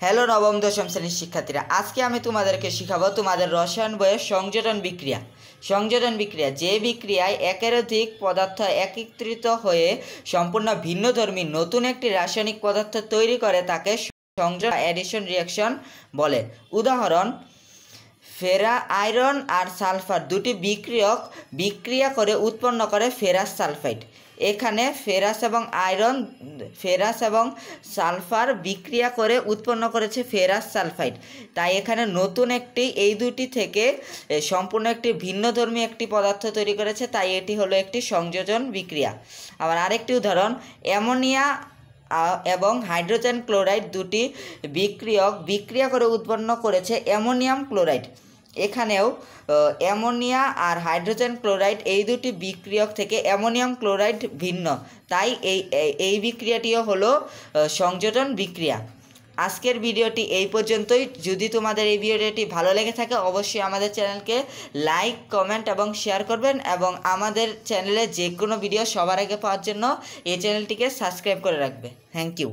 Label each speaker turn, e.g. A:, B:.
A: Hello নবম দশম শ্রেণীর শিক্ষার্থীরা, আজকে আমি তোমাদেরকে শেখাবো তোমাদের রসায়ন বইয়ের সংযোজন বিক্রিয়া। সংযোজন বিক্রিয়া যে বিক্রিয়ায় একের অধিক পদার্থ একত্রিত হয়ে সম্পূর্ণ ভিন্নধর্মী নতুন একটি রাসায়নিক পদার্থ তৈরি করে তাকে সংযোজন অ্যাডিশন রিঅ্যাকশন বলে। উদাহরণ: ফেরা আয়রন আর সালফার দুটি বিক্রিয়ক বিক্রিয়া করে উৎপন্ন করে ফেরাস সালফাইড। এখানে ফেরাস এবং সালফার বিক্রিয়া করে উৎপন্ন করেছে ফেরাস সালফাইড, তাই এখানে নতুন একটি এই দুটি থেকে সম্পূর্ণ একটি ভিন্নধর্মী একটি পদার্থ তৈরি করেছে, তাই এটি হলো একটি সংযোজন বিক্রিয়া। আবার আরেকটি উদাহরণ: অ্যামোনিয়া এবং হাইড্রোজেন ক্লোরাইড দুটি বিক্রিয়ক বিক্রিয়া করে উৎপন্ন করেছে অ্যামোনিয়াম ক্লোরাইড। এখানেও অ্যামোনিয়া আর হাইড্রোজেন ক্লোরাইড এই দুটি বিক্রিয়ক থেকে অ্যামোনিয়াম ক্লোরাইড ভিন্ন, তাই এই বিক্রিয়াটিও হলো সংযোজন বিক্রিয়া। আজকের ভিডিওটি এই পর্যন্তই। যদি তোমাদের এই ভিডিওটি ভালো লেগে থাকে অবশ্যই আমাদের চ্যানেলকে লাইক, কমেন্ট এবং শেয়ার করবেন, এবং আমাদের চ্যানেলে যে কোনো ভিডিও সবার আগে পাওয়ার জন্য এই চ্যানেলটিকে সাবস্ক্রাইব করে রাখবে। Thank you.